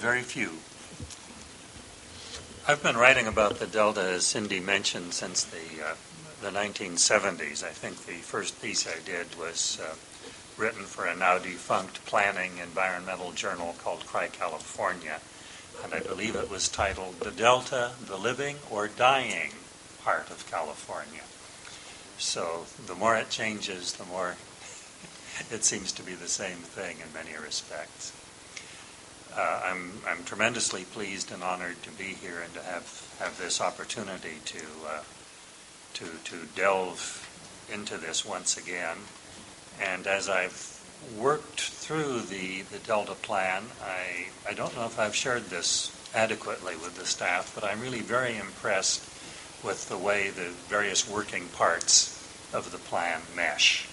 very few. I've been writing about the Delta, as Cindy mentioned, since the 1970s. I think the first piece I did was written for a now defunct planning environmental journal called Cry California, and I believe it was titled The Delta, the Living or Dying Part of California. So the more it changes, the more it seems to be the same thing in many respects. I'm tremendously pleased and honored to be here and to have this opportunity to delve into this once again. And as I've worked through the Delta Plan, I don't know if I've shared this adequately with the staff, but I'm really very impressed with the way the various working parts of the plan mesh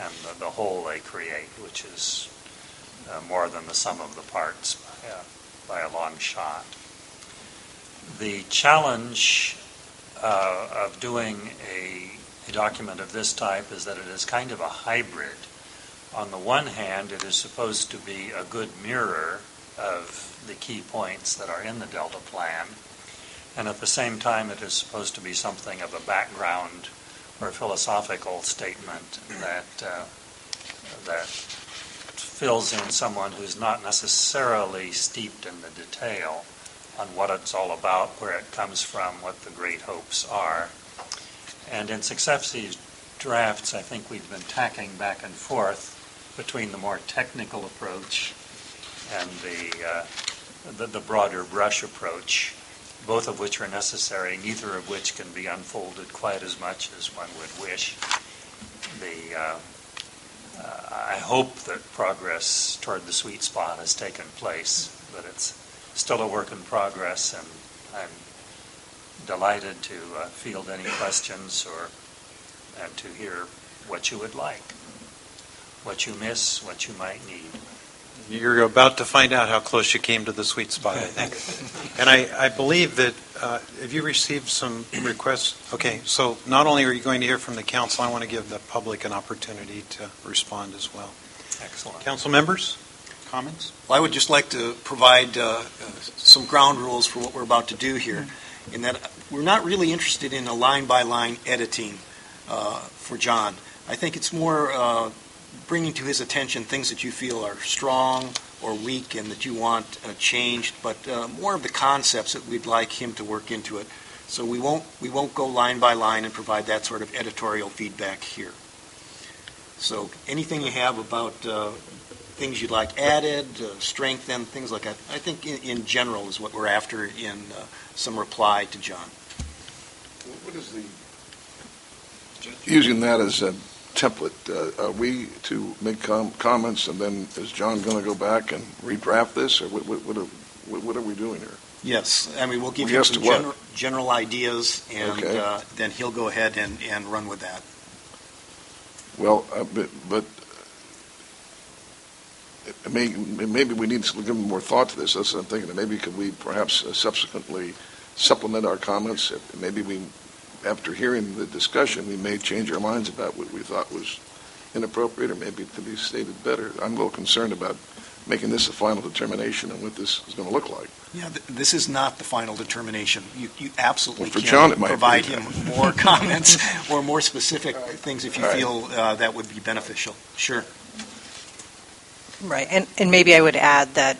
and the whole they create, which is more than the sum of the parts by a long shot. The challenge of doing a document of this type is that it is kind of a hybrid. On the one hand, it is supposed to be a good mirror of the key points that are in the Delta Plan, and at the same time it is supposed to be something of a background or philosophical statement that fills in someone who's not necessarily steeped in the detail on what it's all about, where it comes from, what the great hopes are. And in successive drafts, I think we've been tacking back and forth between the more technical approach and the broader brush approach, both of which are necessary, neither of which can be unfolded quite as much as one would wish. I hope that progress toward the sweet spot has taken place, but it's still a work in progress, and I'm delighted to field any questions and to hear what you would like, what you miss, what you might need. You're about to find out how close you came to the sweet spot, I think. And I believe that, have you received some requests? Okay, so not only are you going to hear from the council, I want to give the public an opportunity to respond as well. Excellent. Council members, comments? Well, I would just like to provide some ground rules for what we're about to do here, in that we're not really interested in a line-by-line editing for John. I think it's more bringing to his attention things that you feel are strong or weak and that you want changed, but more of the concepts that we'd like him to work into it. So we won't go line by line and provide that sort of editorial feedback here. So anything you have about things you'd like added, strengthened, things like that, I think in general is what we're after in some reply to John. What is the, using that as a template, are we to make comments and then is John going to go back and redraft this, or what are we doing here? Yes, I mean, we'll give him some general ideas, and then he'll go ahead and run with that. Well, but maybe we need to give more thought to this. That's what I'm thinking. Maybe could we perhaps subsequently supplement our comments? Maybe we, after hearing the discussion, we may change our minds about what we thought was inappropriate, or maybe it could be stated better. I'm a little concerned about making this a final determination on what this is going to look like. Yeah, this is not the final determination. You absolutely can John, provide him more comments or more specific things if you feel that would be beneficial. Sure. Right, and maybe I would add that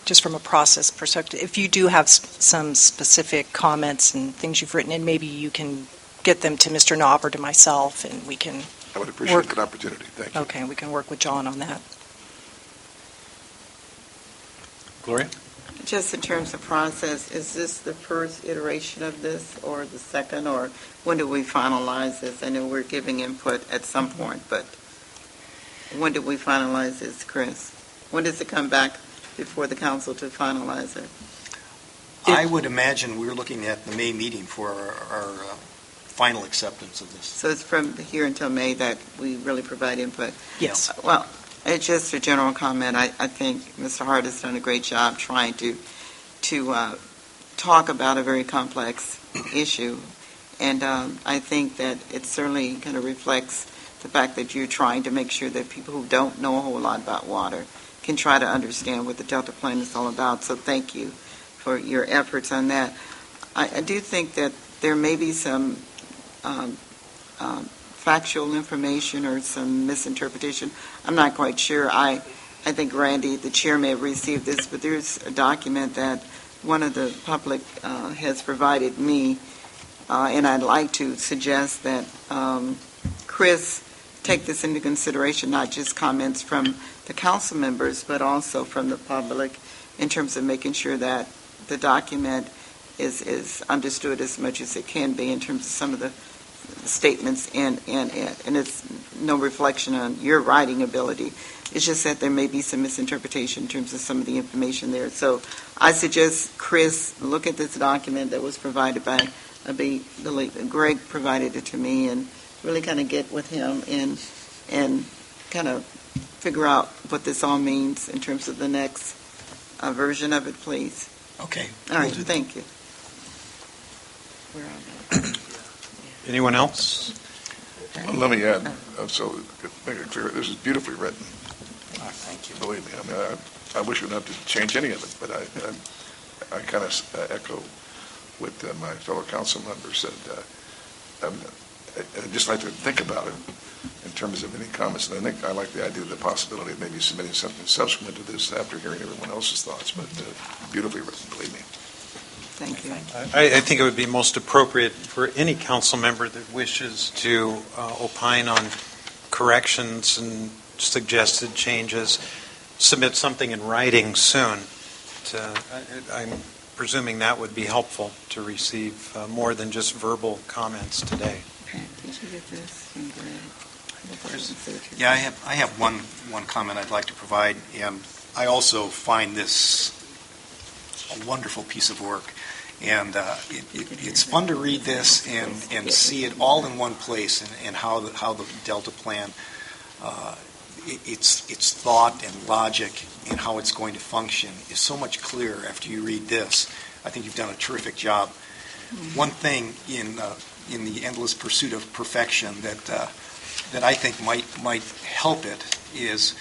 just from a process perspective, if you do have some specific comments and things you've written in, maybe you can get them to Mr. Knob or to myself, and we can I would appreciate that opportunity. Thank you. Okay, we can work with John on that. Gloria? Just in terms of process, is this the first iteration of this or the second, or when do we finalize this? I know we're giving input at some point, but when do we finalize this, Chris? When does it come back before the council to finalize it? I would imagine we're looking at the May meeting for our final acceptance of this. So it's from here until May that we really provide input? Yes. Well, it's just a general comment. I think Mr. Hart has done a great job trying to talk about a very complex issue, and I think that it certainly kind of reflects the fact that you're trying to make sure that people who don't know a whole lot about water can try to understand what the Delta Plan is all about. So thank you for your efforts on that. I do think that there may be some factual information or some misinterpretation. I'm not quite sure. I think Randy, the chair, may have received this, but there's a document that one of the public has provided me, and I'd like to suggest that Chris take this into consideration, not just comments from the council members, but also from the public in terms of making sure that the document is understood as much as it can be in terms of some of the statements, and it's no reflection on your writing ability. It's just that there may be some misinterpretation in terms of some of the information there. So I suggest Chris look at this document that was provided by Greg provided it to me, and really kind of get with him and kind of figure out what this all means in terms of the next version of it, please. Okay. All right, We'll do that. thank you. Where are they? Anyone else? Let me add, so to make it clear, this is beautifully written. Thank you. Believe me, I mean, I wish we didn't have to change any of it, but I kind of echo what my fellow council members said. I'd just like to think about it in terms of any comments, and I think I like the idea of the possibility of maybe submitting something subsequent to this after hearing everyone else's thoughts, but beautifully written, believe me. Thank you. I think it would be most appropriate for any council member that wishes to opine on corrections and suggested changes, submit something in writing soon. I'm presuming that would be helpful to receive more than just verbal comments today. Pat, did you get this from Greg? Yeah, I have one comment I'd like to provide, and I also find this a wonderful piece of work. And it's fun to read this and see it all in one place, and how the Delta Plan, its thought and logic and how it's going to function is so much clearer after you read this. I think you've done a terrific job. One thing in the endless pursuit of perfection that I think might help it is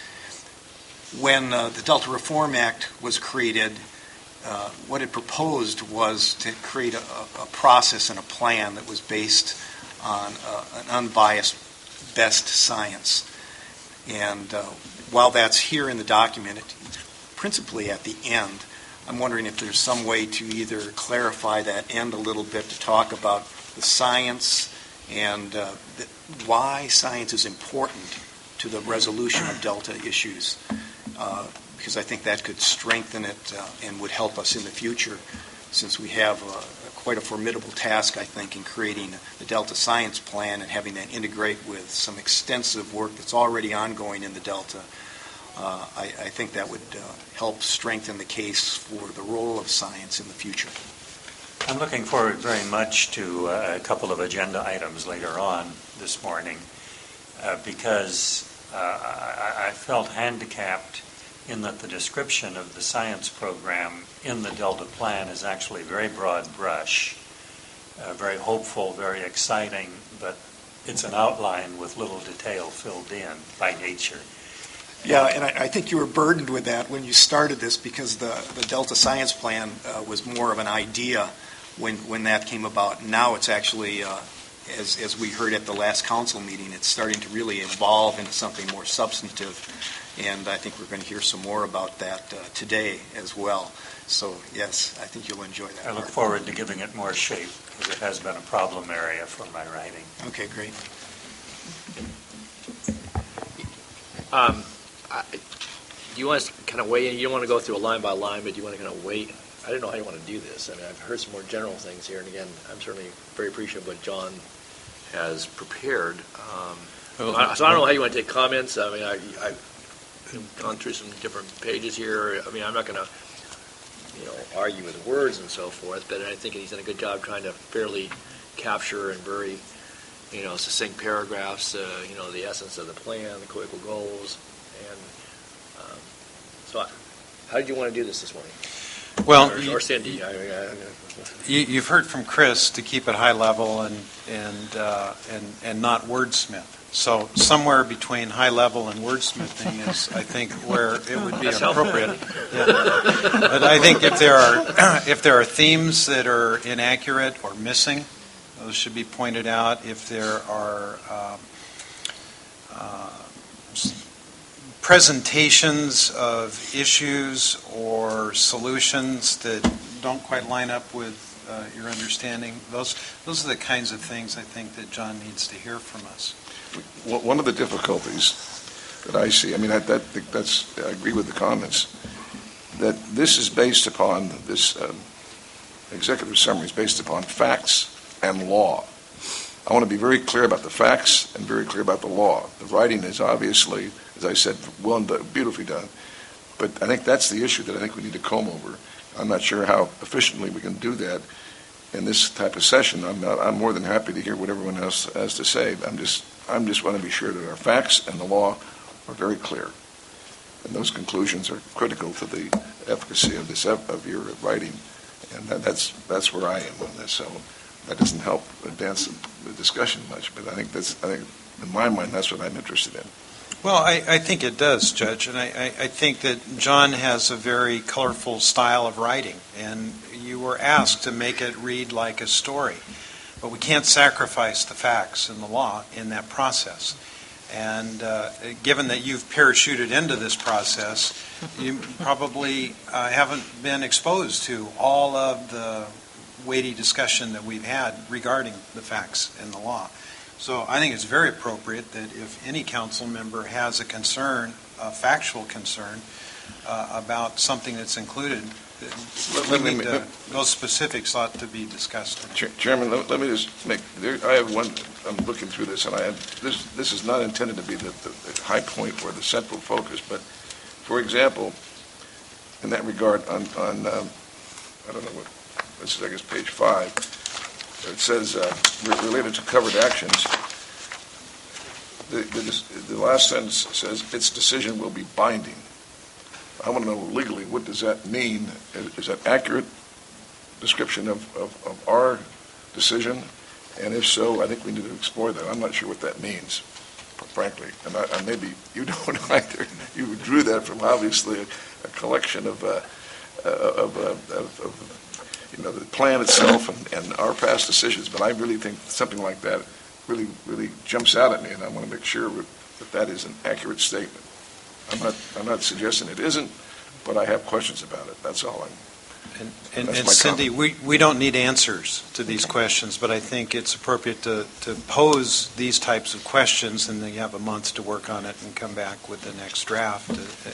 when the Delta Reform Act was created. What it proposed was to create a process and a plan that was based on an unbiased best science. And while that's here in the document, principally at the end, I'm wondering if there's some way to either clarify that end a little bit to talk about the science and why science is important to the resolution of Delta issues. Because I think that could strengthen it and would help us in the future, since we have quite a formidable task, I think, in creating the Delta Science Plan and having that integrate with some extensive work that's already ongoing in the Delta. I think that would help strengthen the case for the role of science in the future. I'm looking forward very much to a couple of agenda items later on this morning because I felt handicapped in that the description of the science program in the Delta Plan is actually very broad brush, very hopeful, very exciting, but it's an outline with little detail filled in by nature. Yeah, and I think you were burdened with that when you started this, because the Delta Science Plan was more of an idea when that came about. Now it's actually, as we heard at the last council meeting, it's starting to really evolve into something more substantive. And I think we're going to hear some more about that today as well. So, yes, I think you'll enjoy that. I look forward to giving it more shape, because it has been a problem area for my writing. Okay, great. Do you want to kind of weigh in? You don't want to go through a line by line, but do you want to kind of weigh? I don't know how you want to do this. I mean, I've heard some more general things here, and again, I'm certainly very appreciative of what John has prepared. So I don't know how you want to take comments. I mean, I've gone through some different pages here. I mean, I'm not going to, argue with words and so forth, but I think he's done a good job trying to fairly capture in very, succinct paragraphs, the essence of the plan, the critical goals, and so how did you want to do this morning? Well, or Cindy? You've heard from Chris to keep it high level and not wordsmith. So somewhere between high level and wordsmithing is, I think, where it would be That's appropriate. Yeah. But I think if there are themes that are inaccurate or missing, those should be pointed out. If there are presentations of issues or solutions that don't quite line up with your understanding, those are the kinds of things I think that John needs to hear from us. One of the difficulties that I see, I mean, I agree with the comments, that this is based upon, this executive summary is based upon facts and law. I want to be very clear about the facts and very clear about the law. The writing is obviously, as I said, well done, beautifully done. But I think that's the issue that I think we need to comb over. I'm not sure how efficiently we can do that in this type of session. I'm more than happy to hear what everyone else has to say. I'm just want to be sure that our facts and the law are very clear. And those conclusions are critical to the efficacy of your writing. And that's where I am on this. So that doesn't help advance the discussion much, but I think in my mind, that's what I'm interested in. Well, I think it does, Judge, and I think that John has a very colorful style of writing, and you were asked to make it read like a story. But we can't sacrifice the facts and the law in that process. And given that you've parachuted into this process, you probably haven't been exposed to all of the weighty discussion that we've had regarding the facts and the law. So I think it's very appropriate that if any council member has a concern, a factual concern, about something that's included, those specifics ought to be discussed. Chairman, let me just I have one, I'm looking through this, and this is not intended to be the high point or the central focus, but for example, in that regard, on I don't know what, this is I guess page 5, it says, related to covered actions, the last sentence says, its decision will be binding. I want to know legally, what does that mean? Is that accurate description of our decision? And if so, I think we need to explore that. I'm not sure what that means, frankly. And maybe you don't either. You drew that from obviously a collection of the plan itself and our past decisions. But I really think something like that really jumps out at me, and I want to make sure that is an accurate statement. I'm not suggesting it isn't, but I have questions about it. That's all. And Cindy, we don't need answers to these questions, but I think it's appropriate to pose these types of questions, and then you have a month to work on it and come back with the next draft,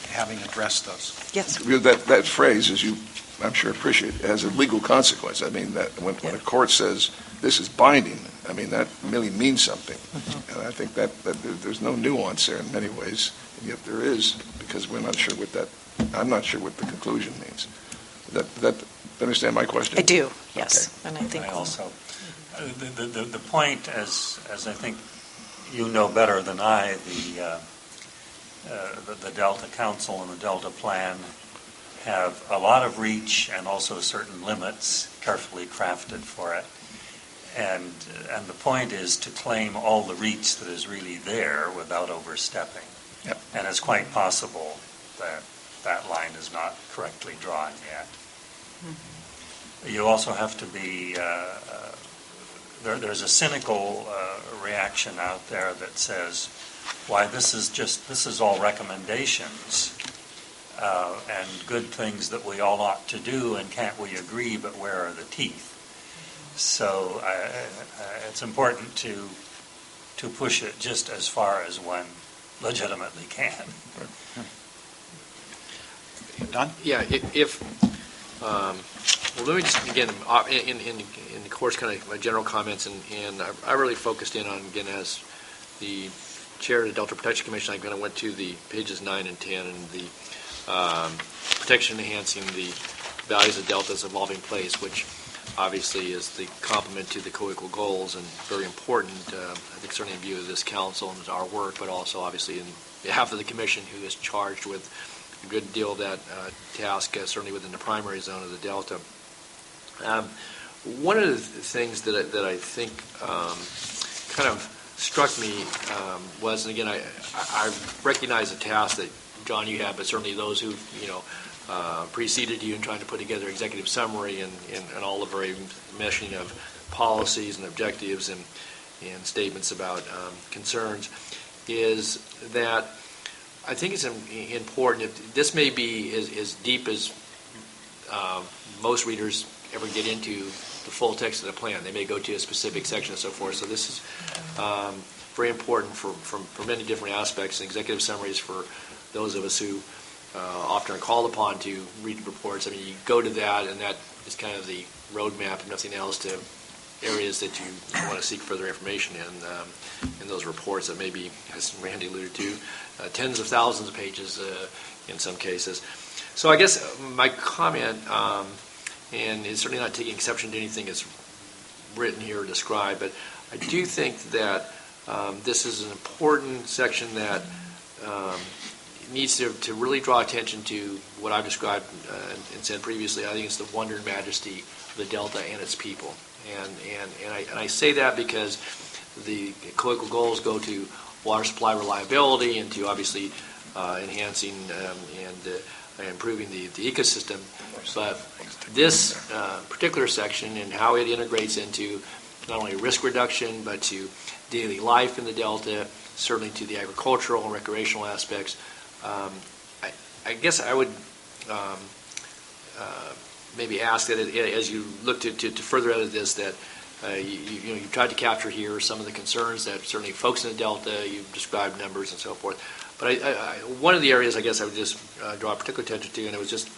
having addressed those. Yes. That phrase, as you, I'm sure, appreciate, has a legal consequence. I mean, that when a court says this is binding, I mean, that really means something. Mm-hmm. And I think that there's no nuance there in many ways, and yet there is, because I'm not sure what the conclusion means. That understand my question? I do, yes. Okay. And I think I also, the point, as I think you know better than I, the Delta Council and the Delta Plan have a lot of reach and also certain limits carefully crafted for it. And the point is to claim all the reach that is really there without overstepping. Yep. And it's quite possible that that line is not correctly drawn yet. Mm-hmm. You also have to be, there's a cynical reaction out there that says, why, this is all recommendations and good things that we all ought to do, and can't we agree, but where are the teeth? So it's important to push it just as far as one legitimately can. Don? Yeah, well, let me just begin in the course, kind of my general comments, and I really focused in on, again, as the chair of the Delta Protection Commission, I kind of went to the pages 9 and 10, and the protection enhancing the values of Delta's evolving place, which obviously is the complement to the co-equal goals, and very important, I think, certainly in view of this council and our work, but also obviously in behalf of the commission, who is charged with a good deal of that task, certainly within the primary zone of the Delta. One of the things that I think kind of struck me was, and again, I recognize the task that, John, you have, but certainly those who, preceded you in trying to put together executive summary and all the very meshing of policies and objectives and statements about concerns, is that I think it's important. This may be as deep as most readers ever get into the full text of the plan. They may go to a specific section and so forth. So this is very important for many different aspects. And executive summaries for those of us who often are called upon to read reports. I mean, you go to that, and that is kind of the roadmap, if nothing else, to areas that you want to seek further information in those reports that maybe, as Randy alluded to, tens of thousands of pages in some cases. So I guess my comment, and it's certainly not taking exception to anything that's written here or described, but I do think that this is an important section that needs to really draw attention to what I've described and said previously. I think it's the wonder and majesty of the Delta and its people. And I say that because the political goals go to water supply reliability and to obviously enhancing and improving the ecosystem. But this particular section and how it integrates into not only risk reduction but to daily life in the Delta, certainly to the agricultural and recreational aspects, I guess I would maybe ask that as you look to further edit this, that you tried to capture here some of the concerns that certainly folks in the Delta, you've described numbers and so forth. But one of the areas I guess I would just draw particular attention to, and it was just,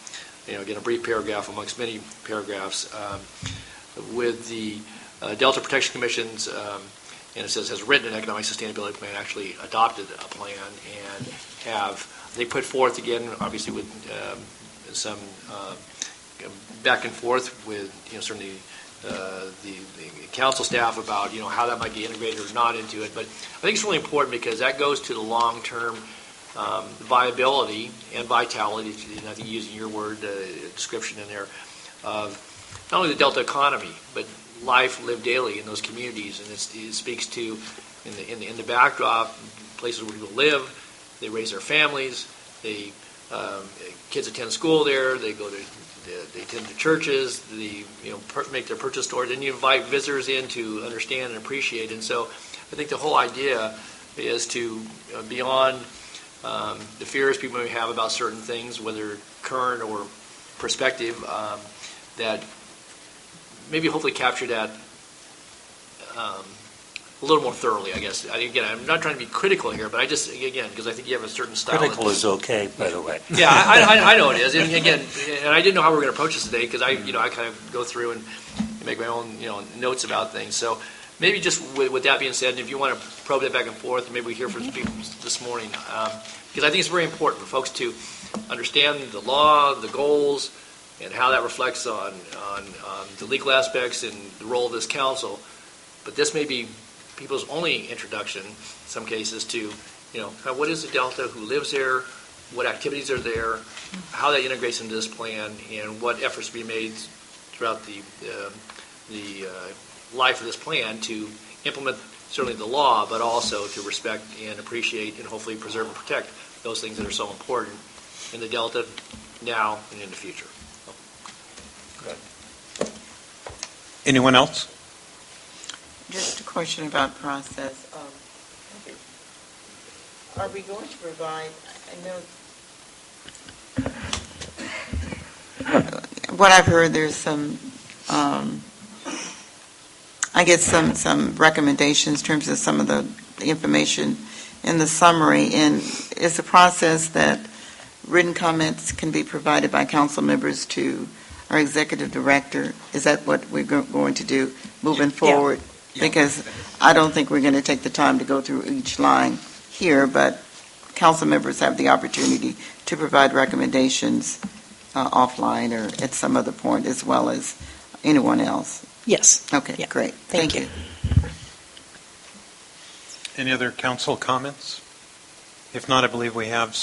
again, a brief paragraph amongst many paragraphs, with the Delta Protection Commission's, and it says, has written an economic sustainability plan, actually adopted a plan, and they put forth, again, obviously with some back and forth with, certainly the council staff about, how that might get integrated or not into it. But I think it's really important because that goes to the long-term viability and vitality, and I think using your word description in there, of not only the Delta economy, but life lived daily in those communities. And it speaks to, in the backdrop, places where people live, they raise their families, kids attend school there, they attend the churches, they make their purchase stores, and you invite visitors in to understand and appreciate. And so I think the whole idea is to, beyond the fears people may have about certain things, whether current or prospective, that maybe hopefully capture that a little more thoroughly, I guess. Again, I'm not trying to be critical here, but I just, again, because I think you have a certain style. Critical is okay, by the way. Yeah, I know it is. And again, and I didn't know how we were going to approach this today because I kind of go through and make my own, notes about things. So maybe just with that being said, if you want to probe that back and forth, maybe we hear from people this morning, because I think it's very important for folks to understand the law, the goals, and how that reflects on the legal aspects and the role of this council. But this may be people's only introduction, in some cases, to, what is the Delta, who lives there, what activities are there, how that integrates into this plan, and what efforts be made throughout the life of this plan to implement certainly the law, but also to respect and appreciate and hopefully preserve and protect those things that are so important in the Delta now and in the future. Good. Anyone else? Just a question about process. Are we going to provide, what I've heard, there's some, I get some recommendations in terms of some of the information in the summary, and is the process that written comments can be provided by council members to our executive director? Is that what we're going to do moving forward? Yeah. Because I don't think we're going to take the time to go through each line here, but council members have the opportunity to provide recommendations offline or at some other point, as well as anyone else. Yes. Okay, yeah. Great. Thank you. Any other council comments? If not, I believe we have